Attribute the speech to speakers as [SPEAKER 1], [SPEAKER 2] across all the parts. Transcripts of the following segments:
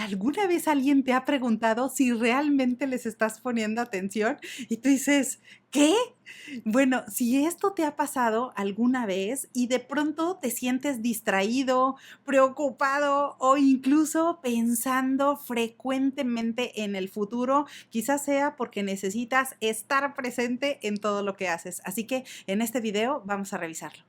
[SPEAKER 1] ¿Alguna vez alguien te ha preguntado si realmente les estás poniendo atención? Y tú dices, ¿qué? Bueno, si esto te ha pasado alguna vez y de pronto te sientes distraído, preocupado o incluso pensando frecuentemente en el futuro, quizás sea porque necesitas estar presente en todo lo que haces. Así que en este video vamos a revisarlo.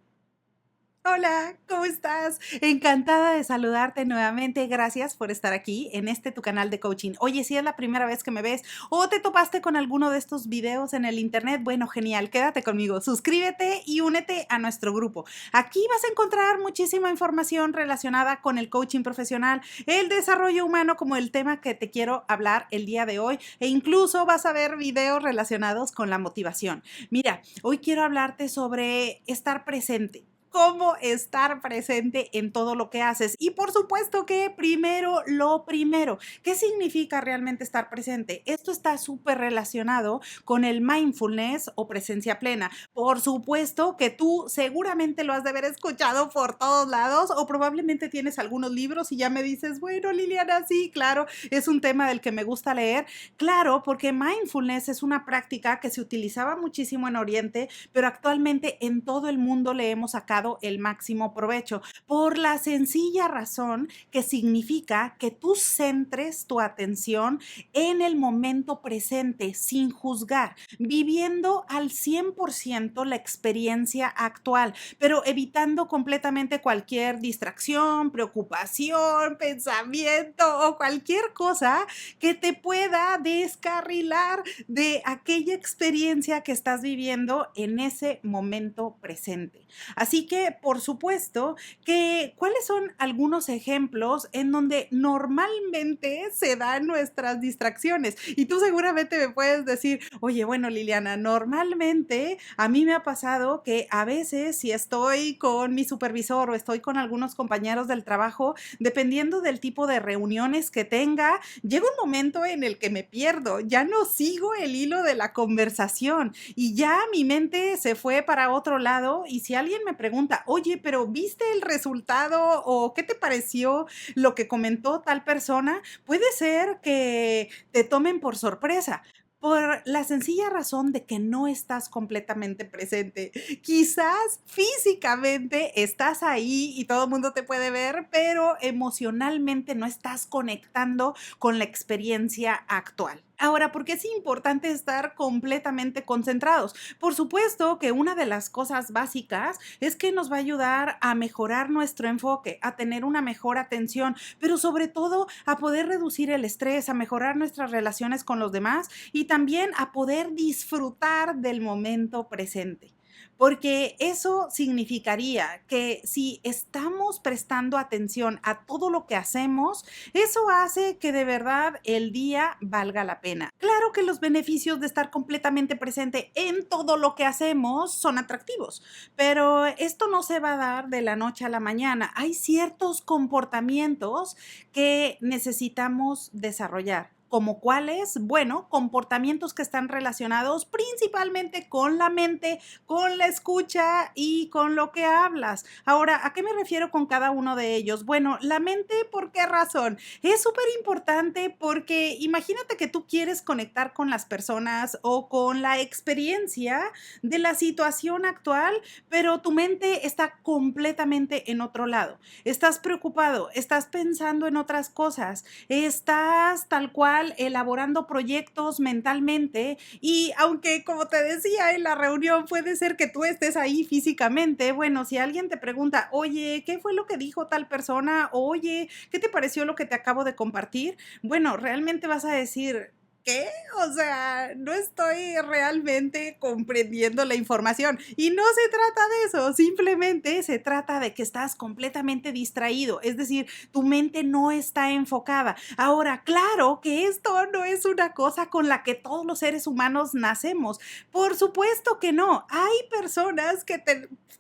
[SPEAKER 1] Hola, ¿cómo estás? Encantada de saludarte nuevamente. Gracias por estar aquí en tu canal de coaching. Oye, si es la primera vez que me ves o te topaste con alguno de estos videos en el internet, bueno, genial, quédate conmigo, suscríbete y únete a nuestro grupo. Aquí vas a encontrar muchísima información relacionada con el coaching profesional, el desarrollo humano, como el tema que te quiero hablar el día de hoy, e incluso vas a ver videos relacionados con la motivación. Mira, hoy quiero hablarte sobre estar presente. Cómo estar presente en todo lo que haces. Y por supuesto que primero lo primero. ¿Qué significa realmente estar presente? Esto está súper relacionado con el mindfulness o presencia plena. Por supuesto que tú seguramente lo has de haber escuchado por todos lados o probablemente tienes algunos libros y ya me dices, bueno, Liliana, sí, claro, es un tema del que me gusta leer. Claro, porque mindfulness es una práctica que se utilizaba muchísimo en Oriente, pero actualmente en todo el mundo le hemos sacado el máximo provecho por la sencilla razón que significa que tú centres tu atención en el momento presente sin juzgar, viviendo al 100% la experiencia actual, pero evitando completamente cualquier distracción, preocupación, pensamiento o cualquier cosa que te pueda descarrilar de aquella experiencia que estás viviendo en ese momento presente. Así que, por supuesto, que ¿cuáles son algunos ejemplos en donde normalmente se dan nuestras distracciones? Y tú seguramente me puedes decir, oye, bueno, Liliana, normalmente a mí me ha pasado que a veces si estoy con mi supervisor o estoy con algunos compañeros del trabajo, dependiendo del tipo de reuniones que tenga, llega un momento en el que me pierdo, ya no sigo el hilo de la conversación y ya mi mente se fue para otro lado y si alguien me pregunta, oye, pero ¿viste el resultado o qué te pareció lo que comentó tal persona? Puede ser que te tomen por sorpresa. Por la sencilla razón de que no estás completamente presente. Quizás físicamente estás ahí y todo el mundo te puede ver, pero emocionalmente no estás conectando con la experiencia actual. Ahora, ¿por qué es importante estar completamente concentrados? Por supuesto que una de las cosas básicas es que nos va a ayudar a mejorar nuestro enfoque, a tener una mejor atención, pero sobre todo a poder reducir el estrés, a mejorar nuestras relaciones con los demás y también a poder disfrutar del momento presente. Porque eso significaría que si estamos prestando atención a todo lo que hacemos, eso hace que de verdad el día valga la pena. Claro que los beneficios de estar completamente presente en todo lo que hacemos son atractivos, pero esto no se va a dar de la noche a la mañana. Hay ciertos comportamientos que necesitamos desarrollar. ¿Como cuáles? Bueno, comportamientos que están relacionados principalmente con la mente, con la escucha y con lo que hablas. Ahora, ¿a qué me refiero con cada uno de ellos? Bueno, la mente, ¿por qué razón? Es súper importante porque imagínate que tú quieres conectar con las personas o con la experiencia de la situación actual, pero tu mente está completamente en otro lado. Estás preocupado, estás pensando en otras cosas, estás tal cual elaborando proyectos mentalmente y aunque como te decía en la reunión puede ser que tú estés ahí físicamente, bueno, si alguien te pregunta, oye, ¿qué fue lo que dijo tal persona? Oye, ¿qué te pareció lo que te acabo de compartir? Bueno, realmente vas a decir, ¿qué? O sea, no estoy realmente comprendiendo la información. Y no se trata de eso, simplemente se trata de que estás completamente distraído, es decir, tu mente no está enfocada. Ahora, claro que esto no es una cosa con la que todos los seres humanos nacemos. Por supuesto que no. Hay personas que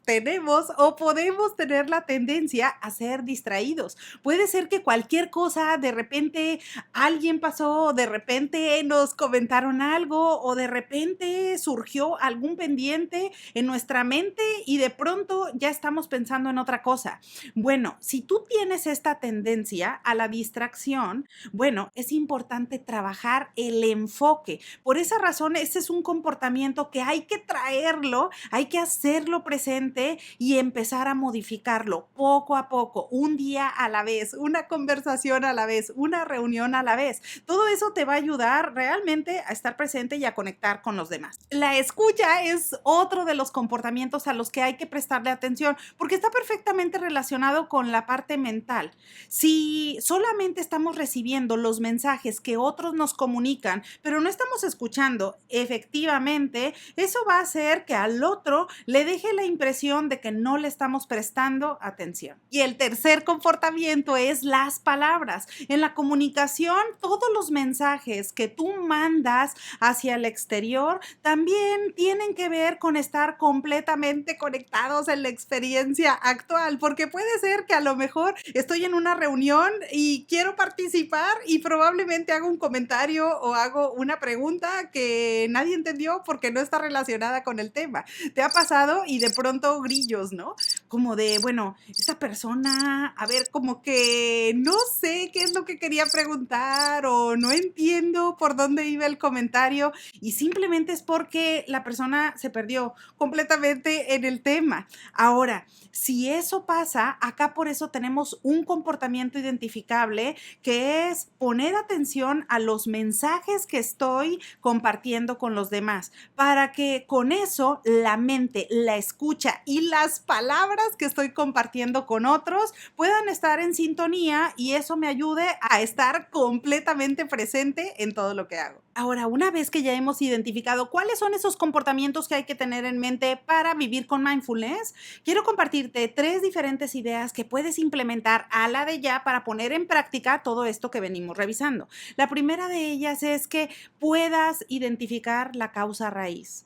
[SPEAKER 1] tenemos o podemos tener la tendencia a ser distraídos. Puede ser que cualquier cosa, de repente alguien pasó, de repente que nos comentaron algo o de repente surgió algún pendiente en nuestra mente y de pronto ya estamos pensando en otra cosa. Bueno, si tú tienes esta tendencia a la distracción, bueno, es importante trabajar el enfoque. Por esa razón, este es un comportamiento que hay que traerlo, hay que hacerlo presente y empezar a modificarlo poco a poco, un día a la vez, una conversación a la vez, una reunión a la vez. Todo eso te va a ayudar realmente a estar presente y a conectar con los demás. La escucha es otro de los comportamientos a los que hay que prestarle atención porque está perfectamente relacionado con la parte mental. Si solamente estamos recibiendo los mensajes que otros nos comunican, pero no estamos escuchando efectivamente, eso va a hacer que al otro le deje la impresión de que no le estamos prestando atención. Y el tercer comportamiento es las palabras. En la comunicación, todos los mensajes que tú mandas hacia el exterior también tienen que ver con estar completamente conectados en la experiencia actual, porque puede ser que a lo mejor estoy en una reunión y quiero participar y probablemente hago un comentario o hago una pregunta que nadie entendió porque no está relacionada con el tema. ¿Te ha pasado? Y de pronto grillos, ¿no? Como de, bueno, esta persona, a ver, como que no sé qué es lo que quería preguntar o no entiendo por dónde iba el comentario y simplemente es porque la persona se perdió completamente en el tema. Ahora, si eso pasa, acá por eso tenemos un comportamiento identificable que es poner atención a los mensajes que estoy compartiendo con los demás, para que con eso la mente, la escucha y las palabras que estoy compartiendo con otros puedan estar en sintonía y eso me ayude a estar completamente presente en todo lo que hago. Ahora, una vez que ya hemos identificado cuáles son esos comportamientos que hay que tener en mente para vivir con mindfulness, quiero compartirte 3 diferentes ideas que puedes implementar a la de ya para poner en práctica todo esto que venimos revisando. La primera de ellas es que puedas identificar la causa raíz.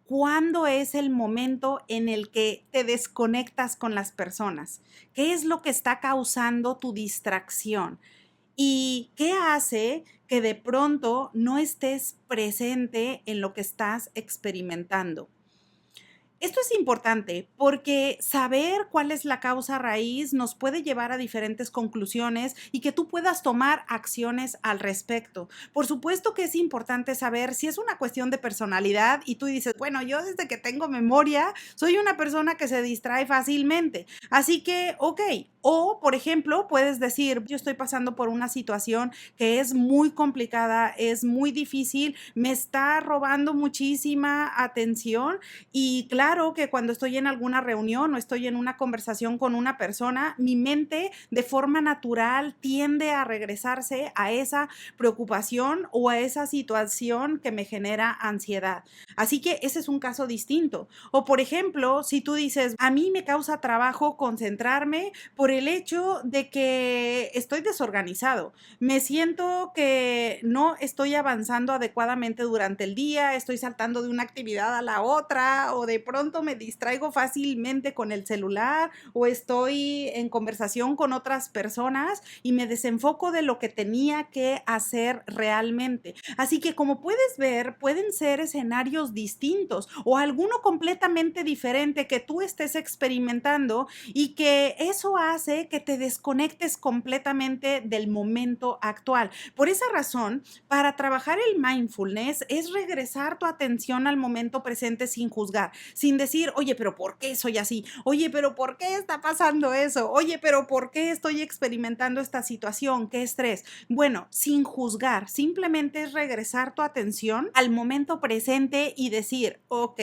[SPEAKER 1] ¿Cuándo es el momento en el que te desconectas con las personas? ¿Qué es lo que está causando tu distracción? ¿Y qué hace que de pronto no estés presente en lo que estás experimentando? Esto es importante porque saber cuál es la causa raíz nos puede llevar a diferentes conclusiones y que tú puedas tomar acciones al respecto. Por supuesto que es importante saber si es una cuestión de personalidad y tú dices, bueno, yo desde que tengo memoria soy una persona que se distrae fácilmente. Así que, ok. O, por ejemplo, puedes decir, yo estoy pasando por una situación que es muy complicada, es muy difícil, me está robando muchísima atención y claro que cuando estoy en alguna reunión o estoy en una conversación con una persona, mi mente de forma natural tiende a regresarse a esa preocupación o a esa situación que me genera ansiedad. Así que ese es un caso distinto. O por ejemplo, si tú dices, a mí me causa trabajo concentrarme por el hecho de que estoy desorganizado. Me siento que no estoy avanzando adecuadamente durante el día, estoy saltando de una actividad a la otra o de pronto me distraigo fácilmente con el celular o estoy en conversación con otras personas y me desenfoco de lo que tenía que hacer realmente. Así que como puedes ver, pueden ser escenarios distintos o alguno completamente diferente que tú estés experimentando y que eso hace que te desconectes completamente del momento actual. Por esa razón, para trabajar el mindfulness es regresar tu atención al momento presente sin juzgar, sin decir, oye, pero ¿por qué soy así? Oye, pero ¿por qué está pasando eso? Oye, pero ¿por qué estoy experimentando esta situación? ¿Qué estrés? Bueno, sin juzgar, simplemente es regresar tu atención al momento presente y decir, ok,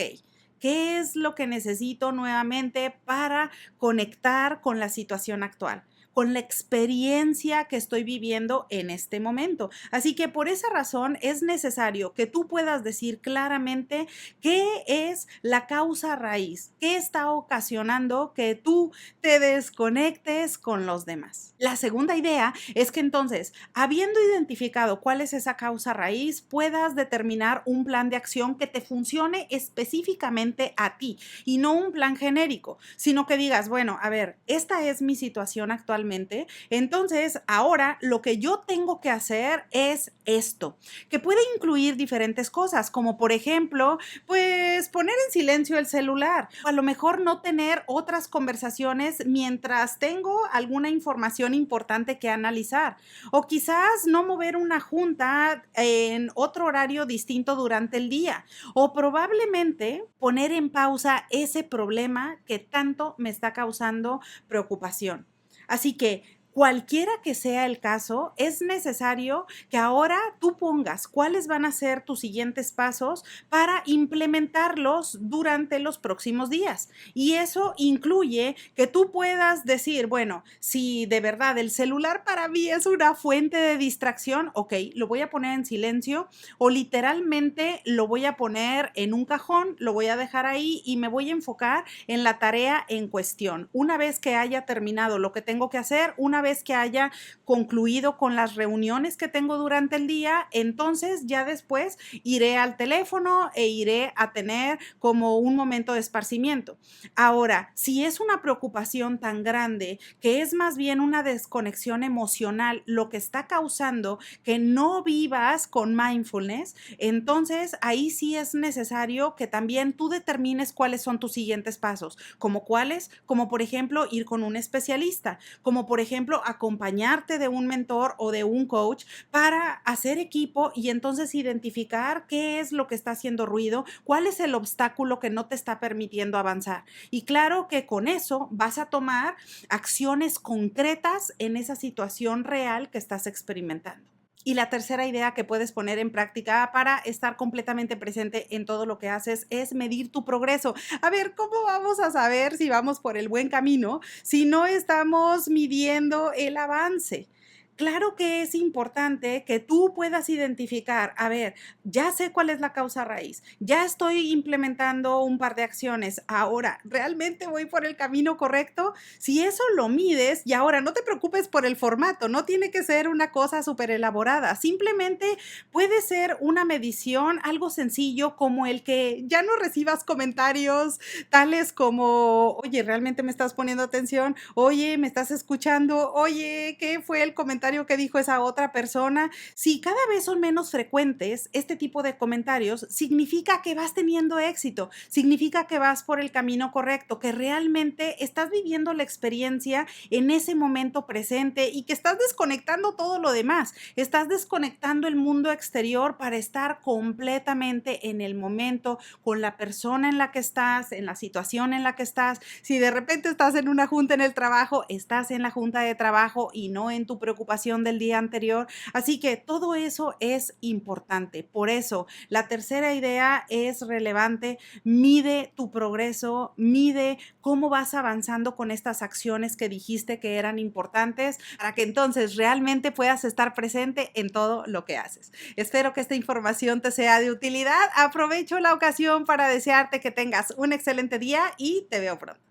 [SPEAKER 1] ¿qué es lo que necesito nuevamente para conectar con la situación actual? Con la experiencia que estoy viviendo en este momento. Así que por esa razón es necesario que tú puedas decir claramente qué es la causa raíz, qué está ocasionando que tú te desconectes con los demás. La segunda idea es que entonces, habiendo identificado cuál es esa causa raíz, puedas determinar un plan de acción que te funcione específicamente a ti y no un plan genérico, sino que digas, bueno, a ver, esta es mi situación actualmente completamente. Entonces, ahora lo que yo tengo que hacer es esto, que puede incluir diferentes cosas, como por ejemplo, pues poner en silencio el celular, a lo mejor no tener otras conversaciones mientras tengo alguna información importante que analizar, o quizás no mover una junta en otro horario distinto durante el día, o probablemente poner en pausa ese problema que tanto me está causando preocupación. Así que cualquiera que sea el caso, es necesario que ahora tú pongas cuáles van a ser tus siguientes pasos para implementarlos durante los próximos días. Y eso incluye que tú puedas decir, bueno, si de verdad el celular para mí es una fuente de distracción, ok, lo voy a poner en silencio o literalmente lo voy a poner en un cajón, lo voy a dejar ahí y me voy a enfocar en la tarea en cuestión. Una vez que haya terminado lo que tengo que hacer, una vez que haya concluido con las reuniones que tengo durante el día, entonces ya después iré al teléfono e iré a tener como un momento de esparcimiento. Ahora, si es una preocupación tan grande que es más bien una desconexión emocional lo que está causando que no vivas con mindfulness, entonces ahí sí es necesario que también tú determines cuáles son tus siguientes pasos, como cuáles, como por ejemplo ir con un especialista, como por ejemplo acompañarte de un mentor o de un coach para hacer equipo y entonces identificar qué es lo que está haciendo ruido, cuál es el obstáculo que no te está permitiendo avanzar. Y claro que con eso vas a tomar acciones concretas en esa situación real que estás experimentando. Y la tercera idea que puedes poner en práctica para estar completamente presente en todo lo que haces es medir tu progreso. A ver, ¿cómo vamos a saber si vamos por el buen camino si no estamos midiendo el avance? Claro que es importante que tú puedas identificar, a ver, ya sé cuál es la causa raíz, ya estoy implementando un par de acciones, ahora, ¿realmente voy por el camino correcto? Si eso lo mides, y ahora no te preocupes por el formato, no tiene que ser una cosa súper elaborada, simplemente puede ser una medición, algo sencillo como el que ya no recibas comentarios tales como, oye, ¿realmente me estás poniendo atención? Oye, ¿me estás escuchando? Oye, ¿qué fue el comentario que dijo esa otra persona? Si cada vez son menos frecuentes este tipo de comentarios, significa que vas teniendo éxito, significa que vas por el camino correcto, que realmente estás viviendo la experiencia en ese momento presente y que estás desconectando todo lo demás, estás desconectando el mundo exterior para estar completamente en el momento, con la persona en la que estás, en la situación en la que estás. Si de repente estás en una junta en el trabajo, estás en la junta de trabajo y no en tu preocupación del día anterior. Así que todo eso es importante. Por eso, la tercera idea es relevante. Mide tu progreso, mide cómo vas avanzando con estas acciones que dijiste que eran importantes para que entonces realmente puedas estar presente en todo lo que haces. Espero que esta información te sea de utilidad. Aprovecho la ocasión para desearte que tengas un excelente día y te veo pronto.